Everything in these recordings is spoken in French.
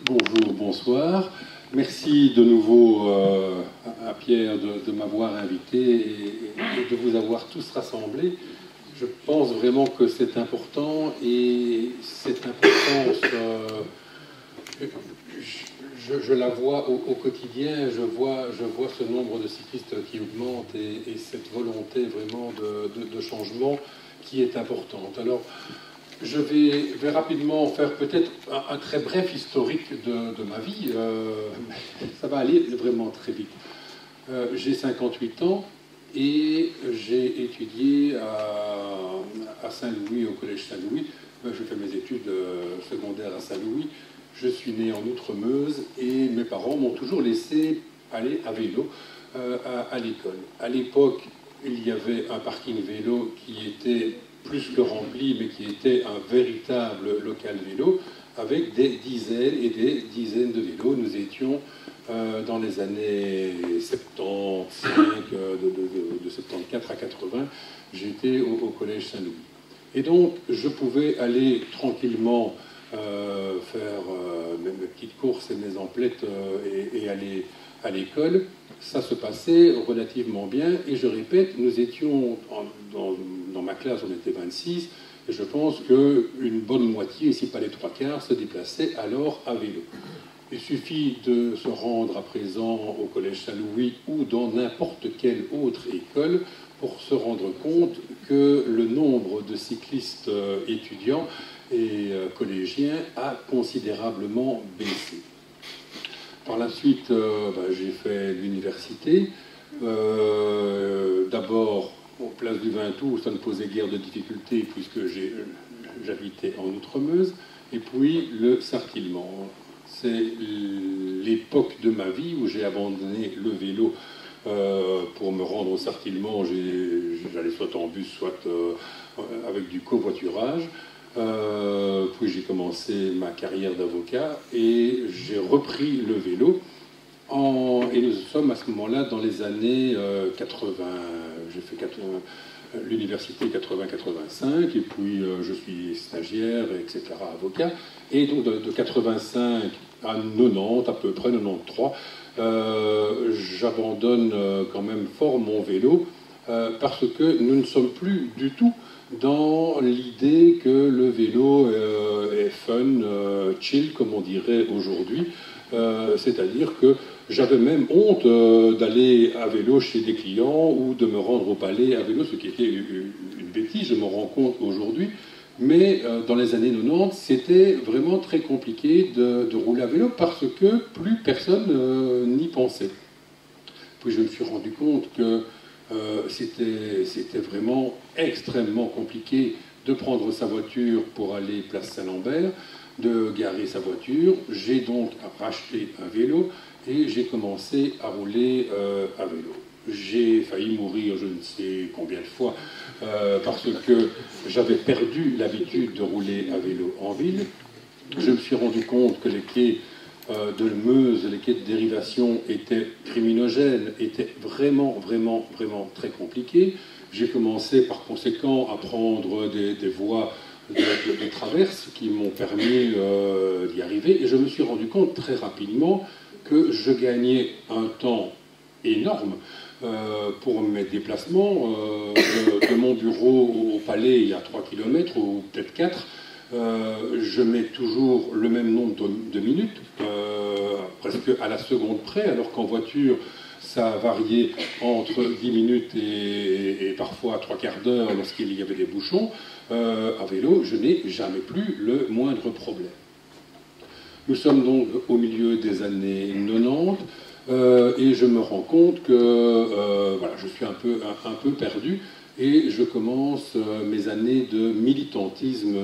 Bonjour, bonsoir. Merci de nouveau à Pierre de m'avoir invité et de vous avoir tous rassemblés. Je pense vraiment que c'est important et cette importance, je la vois au quotidien, je vois ce nombre de cyclistes qui augmente et cette volonté vraiment de changement qui est importante. Alors, je vais rapidement faire peut-être un très bref historique de ma vie. Ça va aller vraiment très vite. J'ai 58 ans et j'ai étudié à Saint-Louis, au collège Saint-Louis. J'ai fait mes études secondaires à Saint-Louis. Je suis né en Outre-Meuse et mes parents m'ont toujours laissé aller à vélo à l'école. À l'époque, il y avait un parking vélo qui était plus que rempli, mais qui était un véritable local vélo, avec des dizaines et des dizaines de vélos. Nous étions dans les années 75, de 74 à 80, j'étais au collège Saint-Louis. Et donc, je pouvais aller tranquillement faire mes petites courses et mes emplettes et aller à l'école. Ça se passait relativement bien. Et je répète, nous étions, dans ma classe, on était 26, et je pense qu'une bonne moitié, si pas les trois quarts, se déplaçaient alors à vélo. Il suffit de se rendre à présent au Collège Saint-Louis ou dans n'importe quelle autre école pour se rendre compte que le nombre de cyclistes étudiants et collégiens a considérablement baissé. Par la suite, j'ai fait l'université. D'abord, au Place du 20 août, ça ne posait guère de difficultés puisque j'habitais en Outre-Meuse. Et puis le Sartillement. C'est l'époque de ma vie où j'ai abandonné le vélo pour me rendre au Sartillement. J'allais soit en bus, soit avec du covoiturage. Puis j'ai commencé ma carrière d'avocat et j'ai repris le vélo. Et nous sommes à ce moment-là dans les années 80. J'ai fait l'université 80-85 et puis je suis stagiaire, etc., avocat. Et donc de 85 à 90, à peu près 93, j'abandonne quand même fort mon vélo parce que nous ne sommes plus du tout dans l'idée que le vélo est fun, chill, comme on dirait aujourd'hui. C'est-à-dire que j'avais même honte d'aller à vélo chez des clients ou de me rendre au palais à vélo, ce qui était une bêtise, je m'en rends compte aujourd'hui. Mais dans les années 90, c'était vraiment très compliqué de rouler à vélo parce que plus personne n'y pensait. Puis je me suis rendu compte que c'était vraiment extrêmement compliqué de prendre sa voiture pour aller place Saint-Lambert, de garer sa voiture. J'ai donc racheté un vélo et j'ai commencé à rouler à vélo. J'ai failli mourir je ne sais combien de fois parce que j'avais perdu l'habitude de rouler à vélo en ville. Je me suis rendu compte que les quais de Meuse, les quais de dérivation étaient criminogènes, étaient vraiment très compliqués. J'ai commencé par conséquent à prendre des voies de traverse qui m'ont permis d'y arriver et je me suis rendu compte très rapidement que je gagnais un temps énorme pour mes déplacements. De mon bureau au palais, il y a 3 km ou peut-être 4. Je mets toujours le même nombre de minutes, presque à la seconde près, alors qu'en voiture, ça a varié entre 10 minutes et parfois 3 quarts d'heure lorsqu'il y avait des bouchons. À vélo, je n'ai jamais plus le moindre problème. Nous sommes donc au milieu des années 90 et je me rends compte que voilà, je suis un peu perdu et je commence mes années de militantisme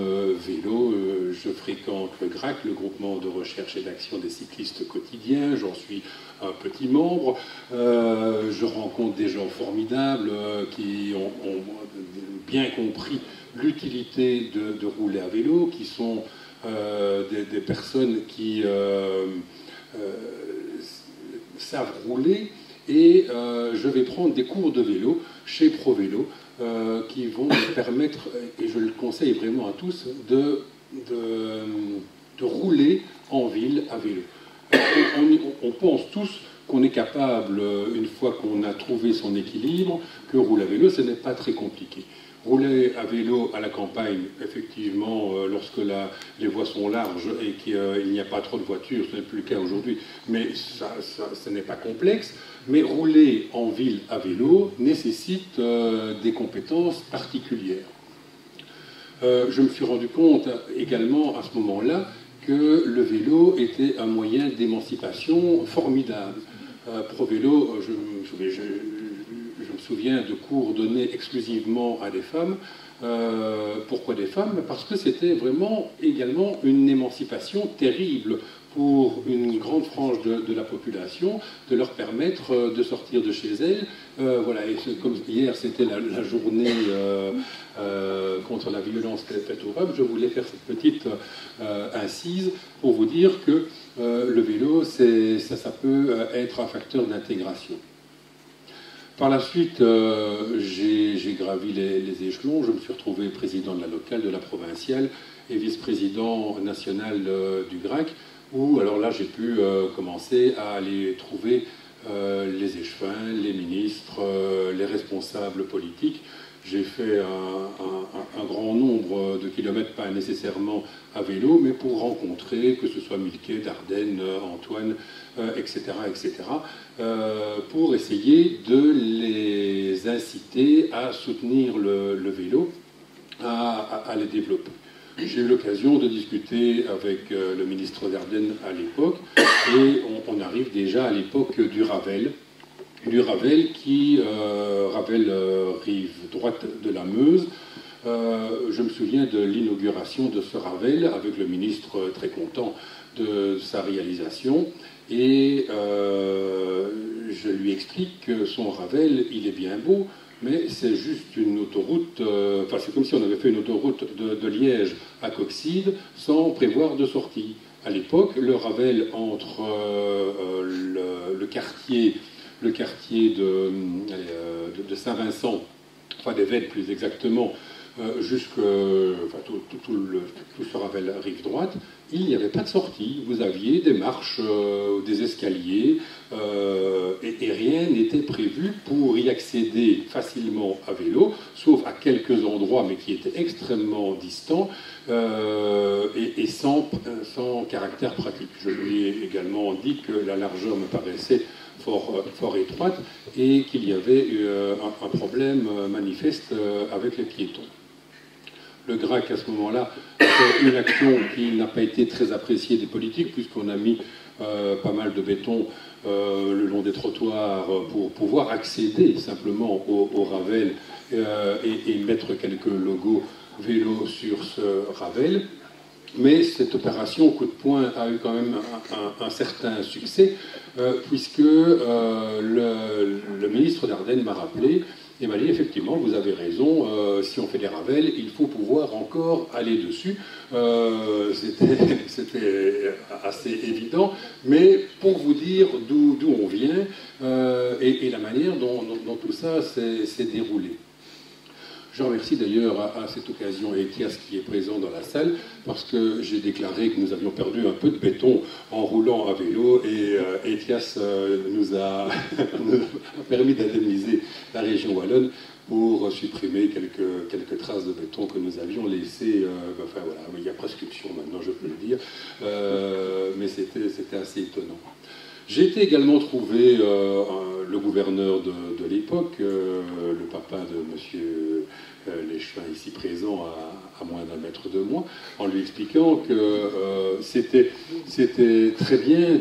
vélo. Je fréquente le GRAC, le groupement de recherche et d'action des cyclistes quotidiens. J'en suis un petit membre. Je rencontre des gens formidables qui ont bien compris l'utilité de rouler à vélo, qui sont des personnes qui savent rouler. Et je vais prendre des cours de vélo chez ProVélo qui vont me permettre, et je le conseille vraiment à tous, de de rouler en ville à vélo. On pense tous qu'on est capable, une fois qu'on a trouvé son équilibre, que rouler à vélo, ce n'est pas très compliqué. Rouler à vélo à la campagne, effectivement, lorsque les voies sont larges et qu'il n'y a pas trop de voitures, ce n'est plus le cas aujourd'hui, mais ce n'est pas complexe. Mais rouler en ville à vélo nécessite des compétences particulières. Je me suis rendu compte également à ce moment-là que le vélo était un moyen d'émancipation formidable. Pro vélo, je me souviens de cours donnés exclusivement à des femmes. Pourquoi des femmes? Parce que c'était vraiment également une émancipation terrible pour une grande frange de la population, de leur permettre de sortir de chez elles. Voilà, et comme hier c'était la journée contre la violence faite aux femmes, je voulais faire cette petite incise pour vous dire que le vélo, ça peut être un facteur d'intégration. Par la suite, j'ai gravi les échelons. Je me suis retrouvé président de la locale, de la provinciale et vice-président national du GRAC, où alors là j'ai pu commencer à aller trouver les échevins, les ministres, les responsables politiques. J'ai fait un grand nombre de kilomètres, pas nécessairement à vélo, mais pour rencontrer, que ce soit Milquet, Dardenne, Antoine, etc., pour essayer de les inciter à soutenir le vélo, à les développer. J'ai eu l'occasion de discuter avec le ministre Dardenne à l'époque, et on arrive déjà à l'époque du Ravel, Ravel rive droite de la Meuse. Je me souviens de l'inauguration de ce Ravel avec le ministre très content de sa réalisation, et je lui explique que son Ravel, il est bien beau, mais c'est juste une autoroute, enfin c'est comme si on avait fait une autoroute de Liège à Coxyde sans prévoir de sortie. À l'époque, le Ravel entre le quartier de Saint-Vincent, enfin des Vèdes plus exactement, jusque tout ce Ravel rive droite, il n'y avait pas de sortie. Vous aviez des marches, des escaliers, et rien n'était prévu pour y accéder facilement à vélo, sauf à quelques endroits, mais qui étaient extrêmement distants, et sans caractère pratique. Je lui ai également dit que la largeur me paraissait fort étroite et qu'il y avait un problème manifeste avec les piétons. Le GRAC, à ce moment-là, fait une action qui n'a pas été très appréciée des politiques, puisqu'on a mis pas mal de béton le long des trottoirs pour pouvoir accéder simplement au Ravel et mettre quelques logos vélo sur ce Ravel. Mais cette opération coup de poing a eu quand même un certain succès, puisque le ministre Dardenne m'a rappelé et m'a dit effectivement, vous avez raison, si on fait des ravels, il faut pouvoir encore aller dessus. C'était assez évident, mais pour vous dire d'où on vient et la manière dont tout ça s'est déroulé. Je remercie d'ailleurs à cette occasion Etias qui est présent dans la salle, parce que j'ai déclaré que nous avions perdu un peu de béton en roulant à vélo, et Etias nous a permis d'indemniser la région wallonne pour supprimer quelques traces de béton que nous avions laissées. Enfin voilà, il y a prescription maintenant, je peux le dire, mais c'était assez étonnant. J'ai été également trouver le gouverneur de l'époque, le papa de monsieur l'échevin ici présent à moins d'un mètre de moi, en lui expliquant que c'était très bien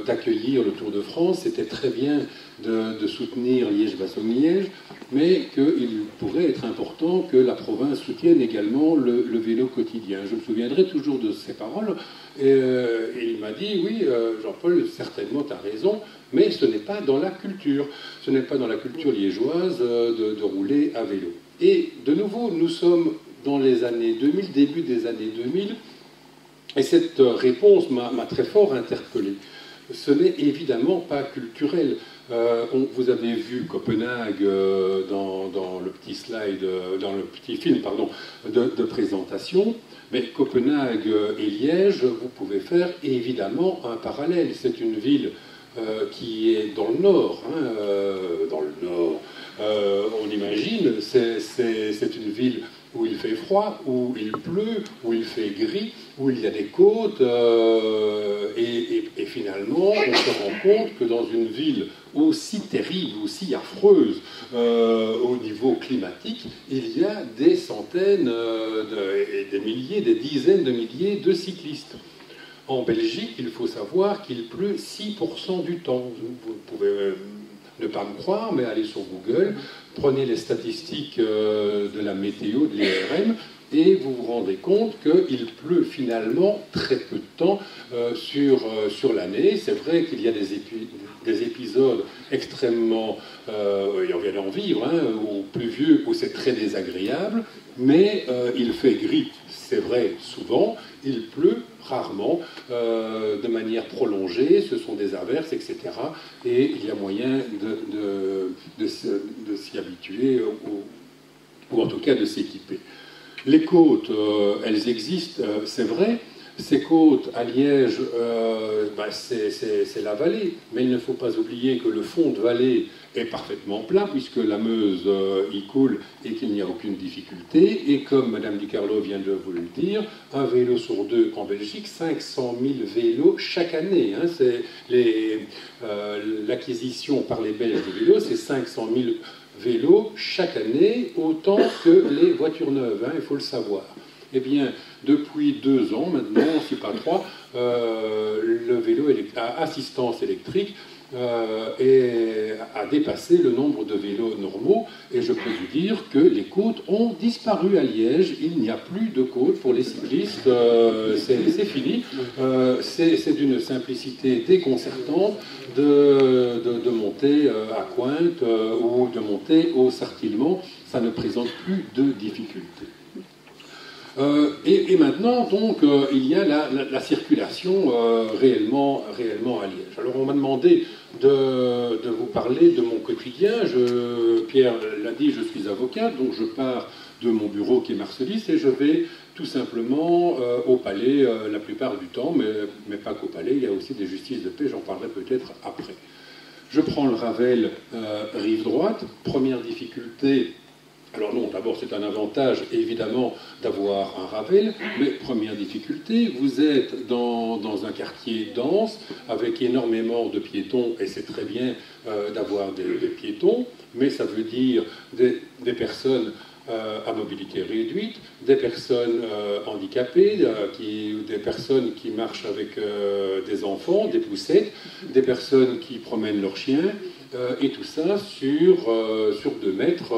d'accueillir le Tour de France, c'était très bien de soutenir Liège-Bastogne-Liège, mais qu'il pourrait être important que la province soutienne également le vélo quotidien. Je me souviendrai toujours de ces paroles, et il m'a dit, oui, Jean-Paul, certainement tu as raison, mais ce n'est pas dans la culture. Ce n'est pas dans la culture liégeoise de rouler à vélo. Et de nouveau, nous sommes dans les années 2000, début des années 2000, et cette réponse m'a très fort interpellé. ce n'est évidemment pas culturel. Vous avez vu Copenhague dans le petit slide, dans le petit film pardon, de présentation, mais Copenhague et Liège, vous pouvez faire évidemment un parallèle. C'est une ville qui est dans le nord, hein, dans le nord. On imagine, c'est une ville où il fait froid, où il pleut, où il fait gris, où il y a des côtes, et finalement, on se rend compte que dans une ville aussi terrible, aussi affreuse au niveau climatique, il y a des centaines, et des milliers, des dizaines de milliers de cyclistes. En Belgique, il faut savoir qu'il pleut 6% du temps. Vous pouvez ne pas me croire, mais allez sur Google, prenez les statistiques de la météo, de l'IRM, et vous vous rendez compte qu'il pleut finalement très peu de temps sur l'année. C'est vrai qu'il y a des épisodes extrêmement, et on vient d'en vivre, hein, ou pluvieux, où c'est très désagréable, mais il fait gris, c'est vrai, souvent, il pleut rarement, de manière prolongée, ce sont des averses, etc. Et il y a moyen de s'y habituer, ou en tout cas de s'équiper. Les côtes, elles existent, c'est vrai. Ces côtes à Liège, c'est la vallée, mais il ne faut pas oublier que le fond de vallée est parfaitement plat, puisque la Meuse y coule et qu'il n'y a aucune difficulté. Et comme Madame Di Carlo vient de vous le dire, un vélo sur deux en Belgique, 500 000 vélos chaque année. Hein, l'acquisition par les Belges de vélos, c'est 500 000 vélos chaque année, autant que les voitures neuves, hein, il faut le savoir. Eh bien, depuis 2 ans maintenant, si pas 3, le vélo à assistance électrique a dépassé le nombre de vélos normaux. Et je peux vous dire que les côtes ont disparu à Liège. Il n'y a plus de côtes pour les cyclistes. C'est fini. C'est d'une simplicité déconcertante de monter à Cointe ou de monter au Sartillement. Ça ne présente plus de difficultés. Et maintenant, donc, il y a la circulation réellement à Liège. Alors, on m'a demandé de vous parler de mon quotidien. Pierre l'a dit, je suis avocat, donc je pars de mon bureau qui est Marselis et je vais tout simplement au palais la plupart du temps, mais pas qu'au palais, il y a aussi des justices de paix, j'en parlerai peut-être après. Je prends le Ravel rive droite, première difficulté. Alors non, d'abord c'est un avantage évidemment d'avoir un Ravel, mais première difficulté, vous êtes dans un quartier dense avec énormément de piétons, et c'est très bien d'avoir des piétons, mais ça veut dire des personnes à mobilité réduite, des personnes handicapées, des personnes qui marchent avec des enfants, des poussettes, des personnes qui promènent leurs chiens, et tout ça sur 2 mètres,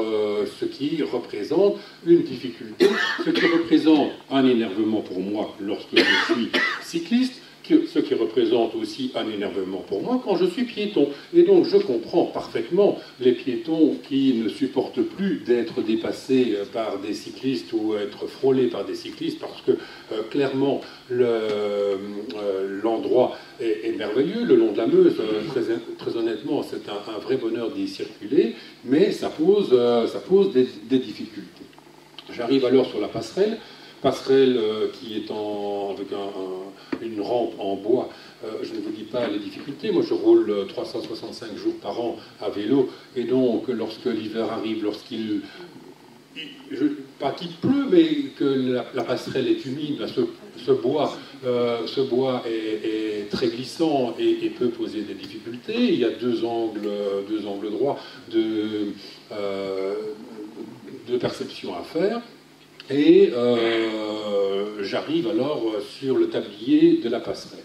ce qui représente une difficulté, ce qui représente un énervement pour moi lorsque je suis cycliste, ce qui représente aussi un énervement pour moi quand je suis piéton. Et donc je comprends parfaitement les piétons qui ne supportent plus d'être dépassés par des cyclistes ou être frôlés par des cyclistes, parce que clairement l'endroit est merveilleux, le long de la Meuse, très honnêtement c'est un vrai bonheur d'y circuler, mais ça pose des difficultés. J'arrive alors sur la passerelle qui est avec une rampe en bois. Je ne vous dis pas les difficultés, moi je roule 365 jours par an à vélo, et donc lorsque l'hiver arrive, pas qu'il pleut, mais que la passerelle est humide, ce bois est très glissant et peut poser des difficultés. Il y a deux angles droits de perception à faire. Et j'arrive alors sur le tablier de la passerelle.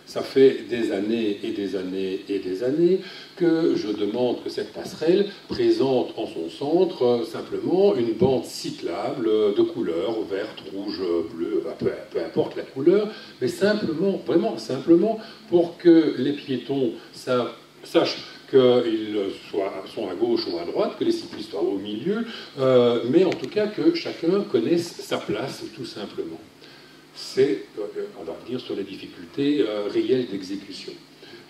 Ça fait des années et des années et des années que je demande que cette passerelle présente en son centre simplement une bande cyclable de couleur verte, rouge, bleue, peu importe la couleur, mais simplement, vraiment simplement, pour que les piétons sachent qu'ils sont à gauche ou à droite, que les cyclistes soient au milieu, mais en tout cas que chacun connaisse sa place, tout simplement. C'est, on va revenir sur les difficultés réelles d'exécution.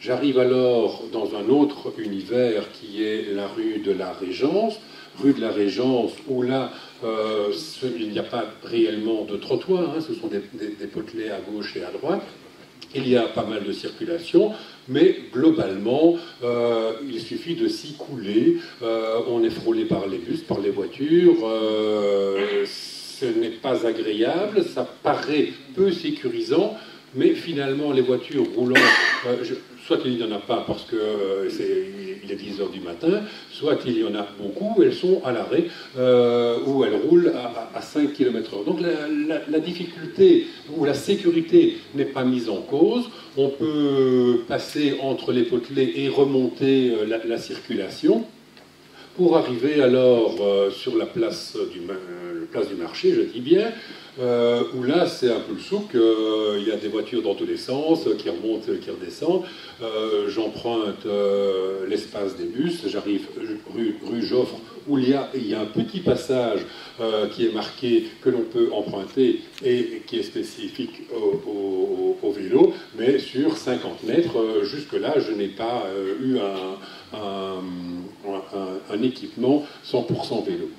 J'arrive alors dans un autre univers qui est la rue de la Régence, où là, il n'y a pas réellement de trottoir, hein, ce sont des potelets à gauche et à droite. Il y a pas mal de circulation, mais globalement, il suffit de s'y couler. On est frôlé par les bus, par les voitures. Ce n'est pas agréable, ça paraît peu sécurisant, mais finalement, les voitures roulant, soit il n'y en a pas parce qu'il est 10 heures du matin, soit il y en a beaucoup, elles sont à l'arrêt, où elles roulent à 5 km/h. Donc la difficulté ou la sécurité n'est pas mise en cause. On peut passer entre les potelets et remonter la circulation, pour arriver alors sur la place du marché, je dis bien, où là c'est un peu le souk, il y a des voitures dans tous les sens, qui remontent, qui redescendent. J'emprunte l'espace des bus, j'arrive rue Joffre, où il y a un petit passage qui est marqué, que l'on peut emprunter et qui est spécifique au vélo, mais sur 50 mètres, jusque-là, je n'ai pas eu un équipement 100% vélo.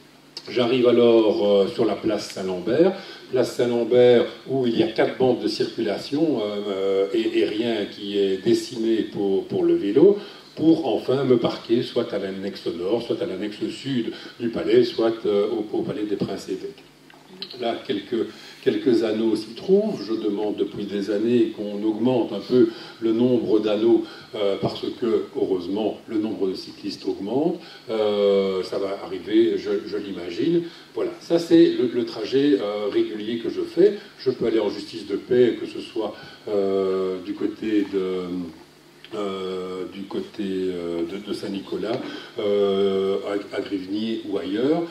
J'arrive alors sur la place Saint-Lambert, où il y a 4 bandes de circulation et rien qui est dessiné pour le vélo, pour enfin me parquer soit à l'annexe nord, soit à l'annexe sud du palais, soit au palais des Princes-Évêques. Là, quelques anneaux s'y trouvent. Je demande depuis des années qu'on augmente un peu le nombre d'anneaux parce que, heureusement, le nombre de cyclistes augmente. Ça va arriver, je l'imagine. Voilà, ça c'est le trajet régulier que je fais. Je peux aller en justice de paix, que ce soit du côté de Saint-Nicolas, à Grivigny ou ailleurs.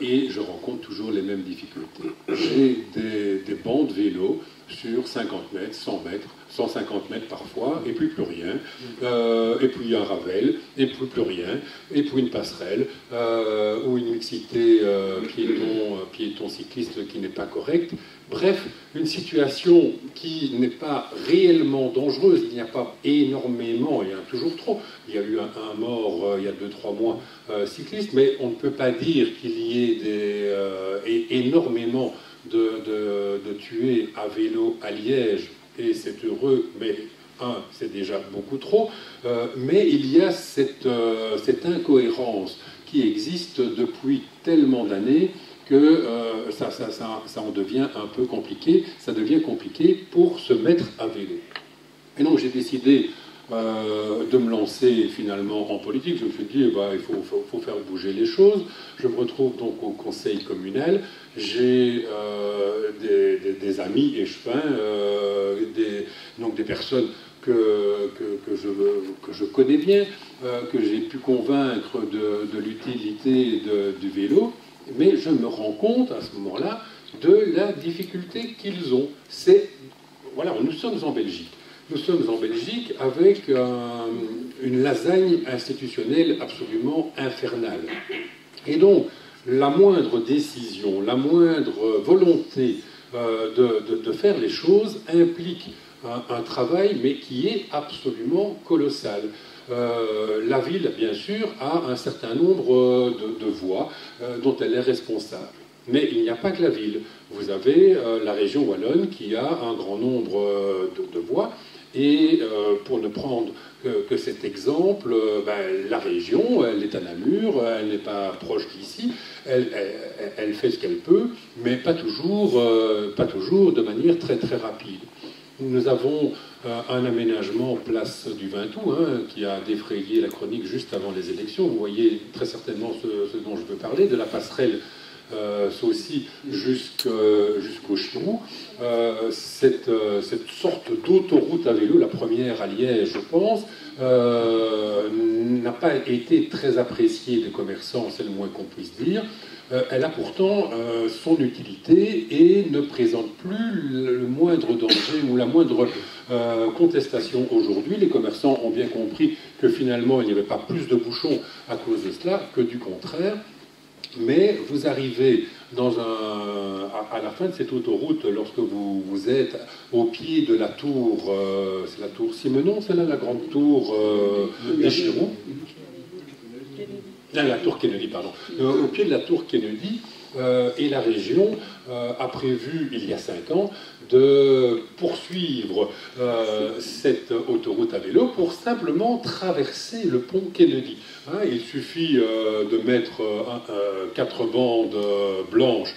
Et je rencontre toujours les mêmes difficultés. J'ai des bancs de vélo sur 50 mètres, 100 mètres, 150 mètres parfois, et puis plus rien. Et puis un ravel, et puis plus rien. Et puis une passerelle, ou une mixité piéton-cycliste qui n'est pas correcte. Bref, une situation qui n'est pas réellement dangereuse. Il n'y a pas énormément, il y en a toujours trop. Il y a eu un mort il y a 2-3 mois cycliste, mais on ne peut pas dire qu'il y ait énormément de tués à vélo à Liège, et c'est heureux, mais c'est déjà beaucoup trop, mais il y a cette incohérence qui existe depuis tellement d'années que ça en devient un peu compliqué, ça devient compliqué pour se mettre à vélo. Et donc j'ai décidé de me lancer finalement en politique. Je me suis dit, il faut faire bouger les choses. Je me retrouve donc au conseil communal. J'ai des amis échevins, donc des personnes que je connais bien, que j'ai pu convaincre de l'utilité du vélo, mais je me rends compte à ce moment-là de la difficulté qu'ils ont. Voilà, nous sommes en Belgique. Nous sommes en Belgique avec une lasagne institutionnelle absolument infernale. Et donc, la moindre décision, la moindre volonté de faire les choses implique un travail, mais qui est absolument colossal. La ville, bien sûr, a un certain nombre de voies dont elle est responsable. Mais il n'y a pas que la ville. Vous avez la région wallonne qui a un grand nombre de voies. Et pour ne prendre que cet exemple, la région, elle est à Namur, elle n'est pas proche d'ici, elle fait ce qu'elle peut, mais pas toujours de manière très très rapide. Nous avons un aménagement place du 20 août qui a défrayé la chronique juste avant les élections. Vous voyez très certainement ce dont je veux parler, de la passerelle Saucy jusqu'au Chirou. Cette sorte d'autoroute à vélo, la première à Liège, je pense, n'a pas été très appréciée des commerçants, c'est le moins qu'on puisse dire. Elle a pourtant son utilité et ne présente plus le moindre danger ou la moindre contestation aujourd'hui. Les commerçants ont bien compris que finalement il n'y avait pas plus de bouchons à cause de cela que du contraire. Mais vous arrivez à la fin de cette autoroute, lorsque vous êtes au pied de la tour, c'est la tour Simenon, c'est là la grande tour d'Échirou. La tour Kennedy, pardon. Au pied de la tour Kennedy, et la région a prévu, il y a 5 ans, de poursuivre cette autoroute à vélo pour simplement traverser le pont Kennedy. Hein, il suffit de mettre 4 bandes blanches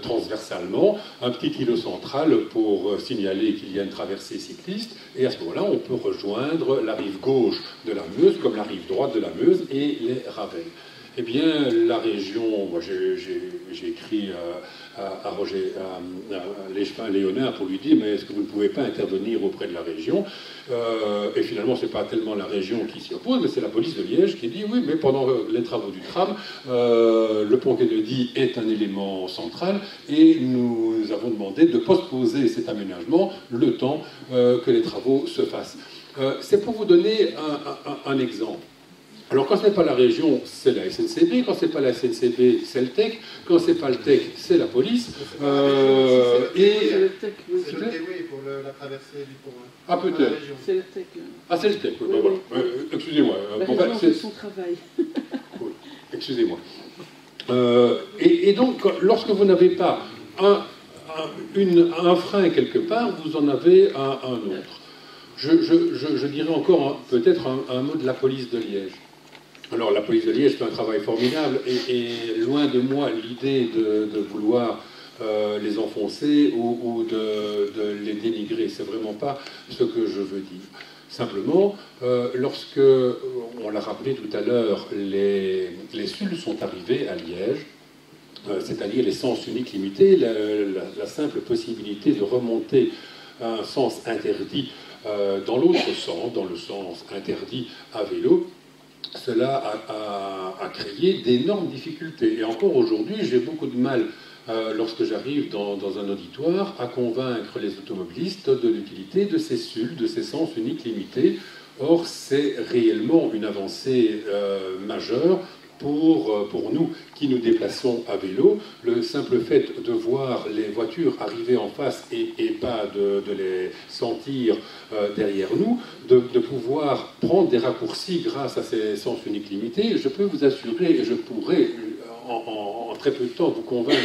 transversalement, un petit îlot central pour signaler qu'il y a une traversée cycliste, et à ce moment-là, on peut rejoindre la rive gauche de la Meuse comme la rive droite de la Meuse et les Ravels. Eh bien, la région, moi j'ai écrit à Roger Léonard pour lui dire, mais est-ce que vous ne pouvez pas intervenir auprès de la région? Et finalement, ce n'est pas tellement la région qui s'y oppose, mais c'est la police de Liège qui dit, oui, mais pendant les travaux du tram, le pont Kennedy est un élément central, et nous avons demandé de postposer cet aménagement le temps que les travaux se fassent. C'est pour vous donner un exemple. Alors quand ce n'est pas la région, c'est la SNCB, quand ce n'est pas la SNCB, c'est le TEC, quand ce n'est pas le TEC, c'est la police. C'est le TEC, oui, pour la traversée du pont. Ah peut-être. C'est le TEC. Ah c'est le TEC, oui, voilà. Excusez-moi. C'est son travail. Oui, excusez-moi. Et donc, lorsque vous n'avez pas un frein quelque part, vous en avez un autre. Je dirais encore peut-être un mot de la police de Liège. Alors la police de Liège fait un travail formidable et loin de moi l'idée de vouloir les enfoncer ou de les dénigrer. C'est vraiment pas ce que je veux dire. Simplement, lorsque, on l'a rappelé tout à l'heure, les SUL sont arrivés à Liège, c'est-à-dire les sens uniques limités, la simple possibilité de remonter à un sens interdit dans l'autre sens, dans le sens interdit à vélo. Cela a créé d'énormes difficultés. Et encore aujourd'hui, j'ai beaucoup de mal, lorsque j'arrive dans un auditoire, à convaincre les automobilistes de l'utilité de ces SUL, de ces sens uniques limités. Or, c'est réellement une avancée majeure pour nous qui nous déplaçons à vélo. Le simple fait de voir les voitures arriver en face et pas de les sentir derrière nous, de pouvoir prendre des raccourcis grâce à ces sens uniques limités, je peux vous assurer, et je pourrais en très peu de temps vous convaincre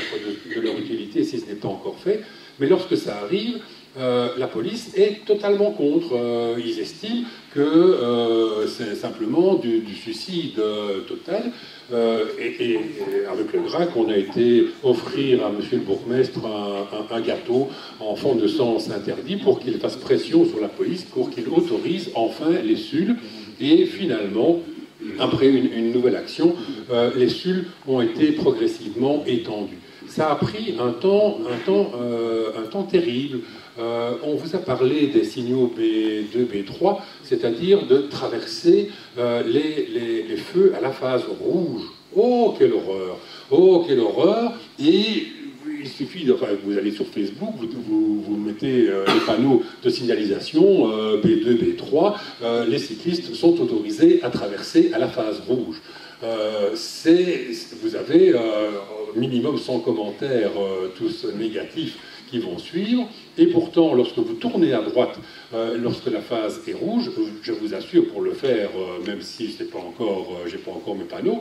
de leur utilité si ce n'est pas encore fait, mais lorsque ça arrive, la police est totalement contre. Ils estiment que c'est simplement du suicide total. Et avec le GRAC, on a été offrir à monsieur le bourgmestre un gâteau en fond de sens interdit pour qu'il fasse pression sur la police, pour qu'il autorise enfin les SUL. Et finalement, après une nouvelle action, les SUL ont été progressivement étendus. Ça a pris un temps terrible. On vous a parlé des signaux B2, B3, c'est-à-dire de traverser les feux à la phase rouge. Oh, quelle horreur! Oh, quelle horreur! Et il suffit, enfin, vous allez sur Facebook, vous mettez les panneaux de signalisation B2, B3, les cyclistes sont autorisés à traverser à la phase rouge. Vous avez minimum 100 commentaires, tous négatifs, qui vont suivre, et pourtant, lorsque vous tournez à droite, lorsque la phase est rouge, je vous assure, pour le faire, même si j'ai pas encore mes panneaux,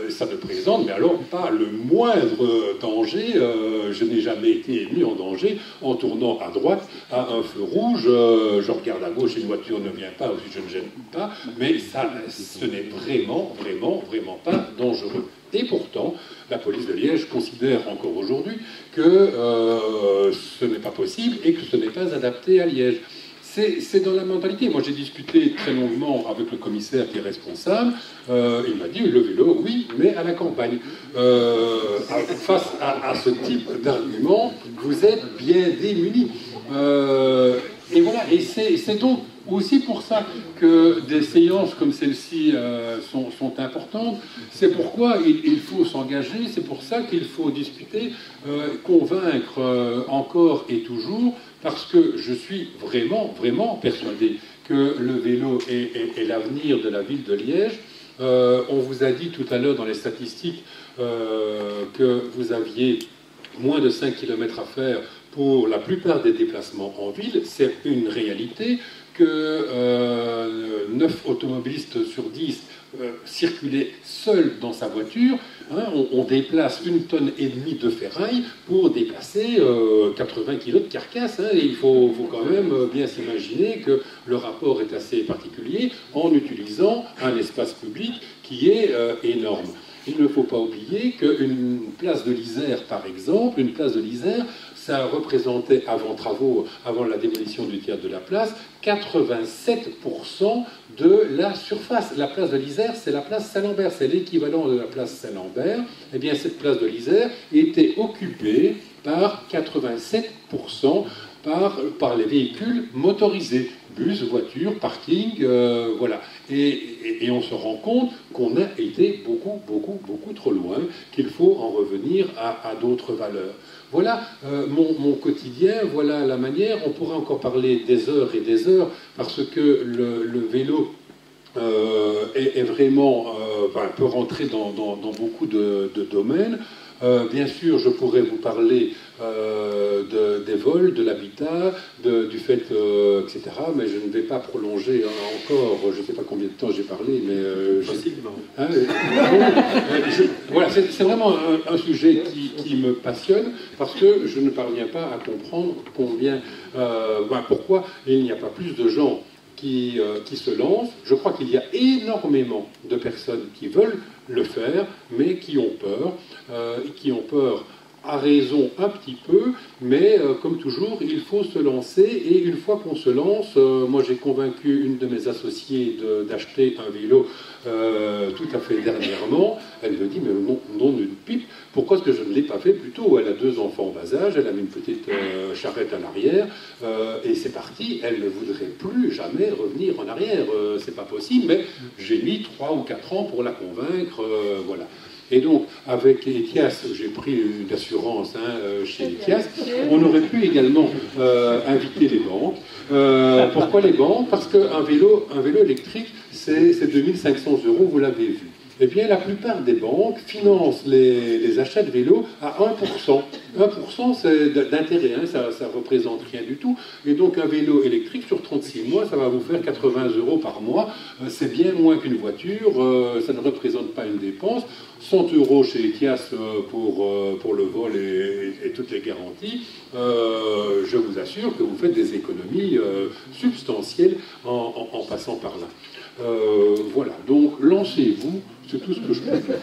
ça ne présente, mais alors pas le moindre danger. Je n'ai jamais été mis en danger en tournant à droite à un feu rouge. Je regarde à gauche et une voiture ne vient pas, ou si je ne gêne pas, mais ça, ce n'est vraiment pas dangereux. Et pourtant, la police de Liège considère encore aujourd'hui que ce n'est pas possible et que ce n'est pas adapté à Liège. C'est dans la mentalité. Moi, j'ai discuté très longuement avec le commissaire qui est responsable. Il m'a dit, le vélo, oui, mais à la campagne. Face à ce type d'argument, vous êtes bien démunis. Et voilà, et c'est donc aussi pour ça que des séances comme celle-ci sont importantes. C'est pourquoi il faut s'engager, c'est pour ça qu'il faut discuter, convaincre encore et toujours, parce que je suis vraiment persuadé que le vélo est l'avenir de la ville de Liège. On vous a dit tout à l'heure dans les statistiques que vous aviez moins de 5 km à faire pour la plupart des déplacements en ville. C'est une réalité que 9 automobilistes sur 10 circulaient seuls dans sa voiture. Hein, on déplace 1,5 tonne de ferraille pour déplacer 80 kg de carcasse. Hein, et il faut quand même bien s'imaginer que le rapport est assez particulier en utilisant un espace public qui est énorme. Il ne faut pas oublier qu'une place de l'Isère, par exemple, une place de l'Isère, ça représentait, avant travaux, avant la démolition du théâtre de la place, 87% de la surface. La place de l'Isère, c'est la place Saint-Lambert, c'est l'équivalent de la place Saint-Lambert. Eh bien, cette place de l'Isère était occupée par 87% par les véhicules motorisés, bus, voitures, parking, voilà. Et on se rend compte qu'on a été beaucoup trop loin, qu'il faut en revenir à d'autres valeurs. Voilà mon quotidien, voilà la manière. On pourrait encore parler des heures et des heures, parce que le vélo est vraiment, peut rentrer dans beaucoup de domaines. Bien sûr, je pourrais vous parler des vols, de l'habitat, du fait, etc. Mais je ne vais pas prolonger encore, je ne sais pas combien de temps j'ai parlé, mais... Facilement. Hein, voilà, c'est vraiment un sujet qui me passionne, parce que je ne parviens pas à comprendre pourquoi il n'y a pas plus de gens qui se lancent. Je crois qu'il y a énormément de personnes qui veulent le faire, mais qui ont peur à raison un petit peu, mais comme toujours, il faut se lancer, et une fois qu'on se lance, moi j'ai convaincu une de mes associées d'acheter un vélo tout à fait dernièrement. Elle me dit, mais non d'une pipe, pourquoi est-ce que je ne l'ai pas fait plus tôt? Elle a 2 enfants en bas âge, elle a mis une petite charrette à l'arrière, et c'est parti. Elle ne voudrait plus jamais revenir en arrière, c'est pas possible, mais j'ai mis 3 ou 4 ans pour la convaincre, voilà. Et donc, avec Etias, j'ai pris une assurance chez Etias, on aurait pu également inviter les banques. Pourquoi les banques? Parce qu'un vélo électrique, c'est 2500 €, vous l'avez vu. Eh bien, la plupart des banques financent les achats de vélos à 1%. 1% d'intérêt, hein, ça ne représente rien du tout. Et donc, un vélo électrique sur 36 mois, ça va vous faire 80 € par mois. C'est bien moins qu'une voiture, ça ne représente pas une dépense. 100 € chez Etias pour le vol et toutes les garanties. Je vous assure que vous faites des économies substantielles en passant par là. Voilà, donc lancez-vous, c'est tout ce que je peux faire.